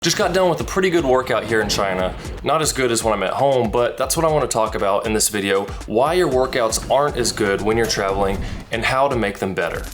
Just got done with a pretty good workout here in China. Not as good as when I'm at home, but that's what I want to talk about in this video. Why your workouts aren't as good when you're traveling and how to make them better.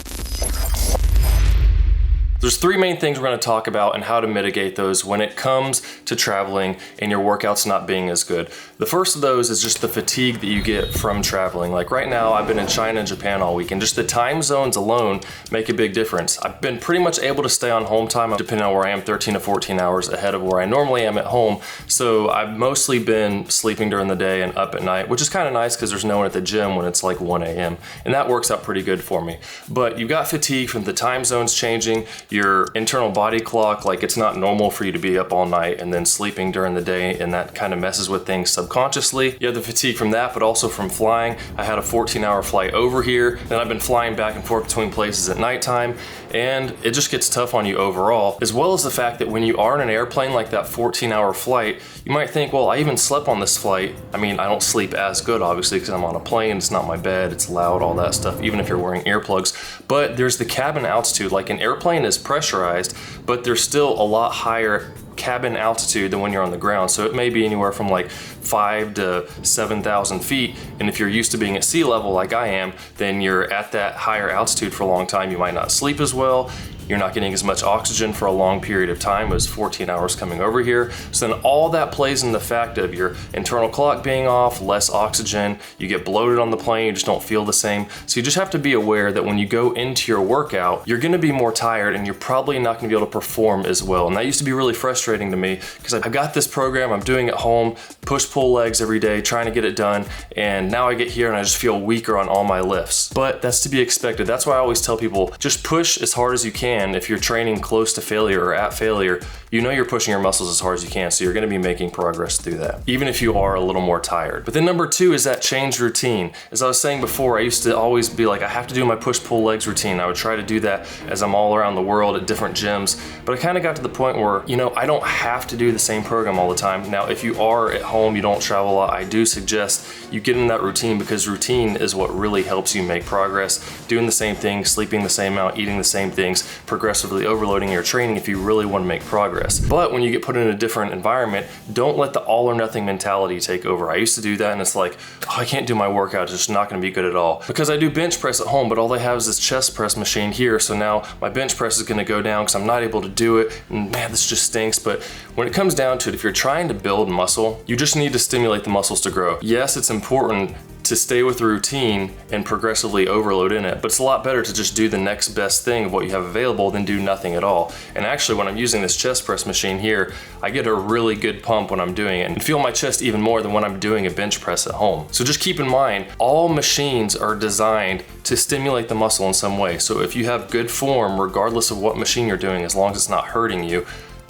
There's three main things we're going to talk about and how to mitigate those when it comes to traveling and your workouts not being as good. The first of those is just the fatigue that you get from traveling. Like right now, I've been in China and Japan all week, and just the time zones alone make a big difference. I've been pretty much able to stay on home time, depending on where I am, 13 to 14 hours ahead of where I normally am at home. So I've mostly been sleeping during the day and up at night, which is kind of nice because there's no one at the gym when it's like 1 a.m. And that works out pretty good for me. But you've got fatigue from the time zones changing, your internal body clock, like it's not normal for you to be up all night and then sleeping during the day, and that kind of messes with things subconsciously. You have the fatigue from that, but also from flying. I had a 14-hour flight over here, then I've been flying back and forth between places at nighttime, and it just gets tough on you overall, as well as the fact that when you are in an airplane like that 14-hour flight, you might think, well, I even slept on this flight. I mean, I don't sleep as good, obviously, because I'm on a plane, it's not my bed, it's loud, all that stuff, even if you're wearing earplugs. But there's the cabin altitude. Like an airplane is pressurized, but there's still a lot higher cabin altitude than when you're on the ground. So it may be anywhere from like 5,000 to 7,000 feet. And if you're used to being at sea level like I am, then you're at that higher altitude for a long time. You might not sleep as well. You're not getting as much oxygen for a long period of time as 14 hours coming over here. So then all that plays in the fact of your internal clock being off, less oxygen, you get bloated on the plane, you just don't feel the same. So you just have to be aware that when you go into your workout, you're gonna be more tired and you're probably not gonna be able to perform as well. And that used to be really frustrating to me because I've got this program I'm doing at home, push-pull legs every day, trying to get it done. And now I get here and I just feel weaker on all my lifts. But that's to be expected. That's why I always tell people, just push as hard as you can. If you're training close to failure or at failure, you know you're pushing your muscles as hard as you can, so you're gonna be making progress through that, even if you are a little more tired. But then number two is that change routine. As I was saying before, I used to always be like, I have to do my push-pull legs routine. I would try to do that as I'm all around the world at different gyms, but I kind of got to the point where, you know, I don't have to do the same program all the time. Now, if you are at home, you don't travel a lot, I do suggest you get in that routine, because routine is what really helps you make progress. Doing the same thing, sleeping the same amount, eating the same things, progressively overloading your training if you really want to make progress. But when you get put in a different environment, don't let the all or nothing mentality take over. I used to do that, and it's like, oh, I can't do my workout, it's just not going to be good at all. Because I do bench press at home, but all they have is this chest press machine here, so now my bench press is going to go down because I'm not able to do it, and man, this just stinks. But when it comes down to it, if you're trying to build muscle, you just need to stimulate the muscles to grow. Yes, it's important to stay with the routine and progressively overload in it, but it's a lot better to just do the next best thing of what you have available than do nothing at all. And actually, when I'm using this chest press machine here, I get a really good pump when I'm doing it and feel my chest even more than when I'm doing a bench press at home. So just keep in mind, all machines are designed to stimulate the muscle in some way. So if you have good form, regardless of what machine you're doing, as long as it's not hurting you,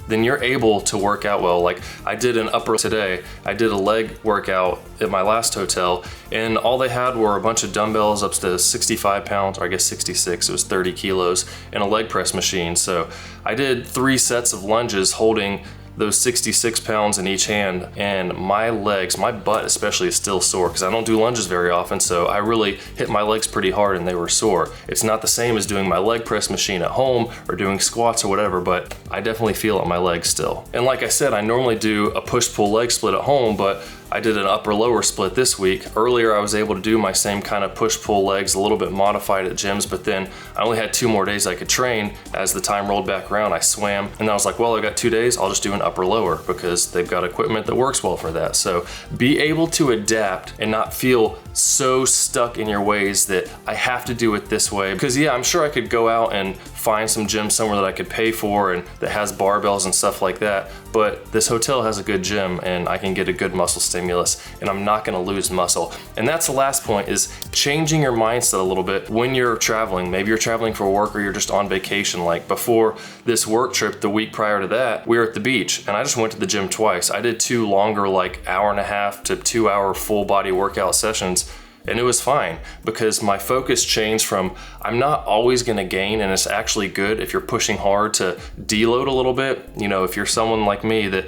then you're able to work out well. Like I did an upper today, I did a leg workout at my last hotel, and all they had were a bunch of dumbbells up to 65 pounds, or I guess 66, it was 30 kilos, and a leg press machine. So I did 3 sets of lunges holding those 66 pounds in each hand, and my legs, my butt especially, is still sore because I don't do lunges very often, so I really hit my legs pretty hard and they were sore. It's not the same as doing my leg press machine at home or doing squats or whatever, but I definitely feel it in my legs still. And like I said, I normally do a push-pull leg split at home, but I did an upper-lower split this week. Earlier, I was able to do my same kind of push-pull legs, a little bit modified at gyms, but then I only had 2 more days I could train. As the time rolled back around, I swam, and I was like, well, I got 2 days, I'll just do an upper-lower, because they've got equipment that works well for that. So be able to adapt and not feel so stuck in your ways that I have to do it this way. Because yeah, I'm sure I could go out and find some gym somewhere that I could pay for and that has barbells and stuff like that, but this hotel has a good gym and I can get a good muscle stimulus and I'm not gonna lose muscle. And that's the last point, is changing your mindset a little bit when you're traveling. Maybe you're traveling for work or you're just on vacation. Like before this work trip, the week prior to that, we were at the beach and I just went to the gym twice. I did 2 longer, like 1.5 to 2 hour full body workout sessions, and it was fine because my focus changed from, I'm not always gonna gain, and it's actually good if you're pushing hard, to deload a little bit. You know, if you're someone like me that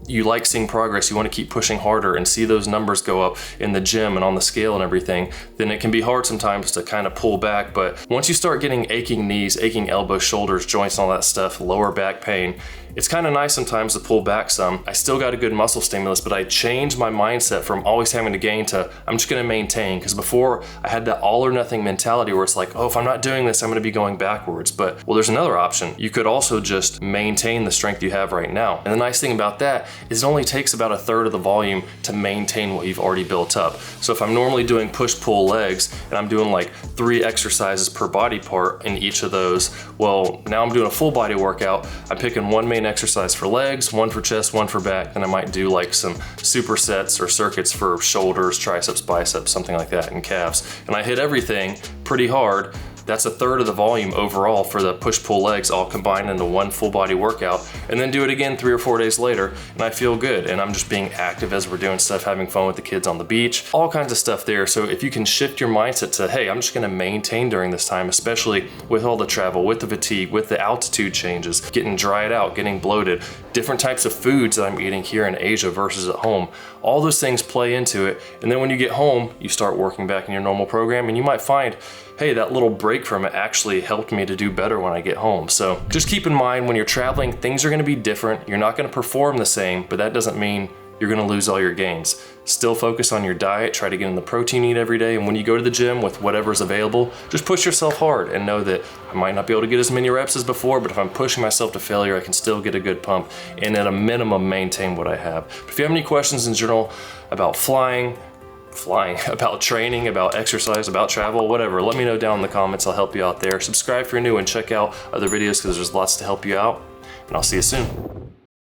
you like seeing progress, you want to keep pushing harder and see those numbers go up in the gym and on the scale and everything, then it can be hard sometimes to kind of pull back. But once you start getting aching knees, aching elbows, shoulders, joints, and all that stuff, lower back pain, it's kind of nice sometimes to pull back some. I still got a good muscle stimulus, but I changed my mindset from always having to gain to I'm just gonna maintain. Because before I had that all or nothing mentality where it's like, oh, if I'm not doing this, I'm gonna be going backwards. But well, there's another option. You could also just maintain the strength you have right now. And the nice thing about that is it only takes about 1/3 of the volume to maintain what you've already built up. So if I'm normally doing push-pull legs and I'm doing like 3 exercises per body part in each of those, well, now I'm doing a full body workout. I'm picking one main exercise for legs, one for chest, one for back, and I might do like some supersets or circuits for shoulders, triceps, biceps, something like that, and calves. And I hit everything pretty hard. That's 1/3 of the volume overall for the push-pull legs all combined into one full body workout, and then do it again 3 or 4 days later, and I feel good. And I'm just being active as we're doing stuff, having fun with the kids on the beach, all kinds of stuff there. So if you can shift your mindset to, hey, I'm just gonna maintain during this time, especially with all the travel, with the fatigue, with the altitude changes, getting dried out, getting bloated, different types of foods that I'm eating here in Asia versus at home, all those things play into it. And then when you get home, you start working back in your normal program, and you might find, hey, that little break from it actually helped me to do better when I get home. So just keep in mind when you're traveling, things are gonna be different. You're not gonna perform the same, but that doesn't mean you're gonna lose all your gains. Still focus on your diet, try to get in the protein you eat every day, and when you go to the gym with whatever's available, just push yourself hard and know that I might not be able to get as many reps as before, but if I'm pushing myself to failure, I can still get a good pump and at a minimum maintain what I have. But if you have any questions in general about flying, about training, about exercise, about travel, whatever, let me know down in the comments. I'll help you out there. Subscribe if you're new and check out other videos because there's lots to help you out, and I'll see you soon.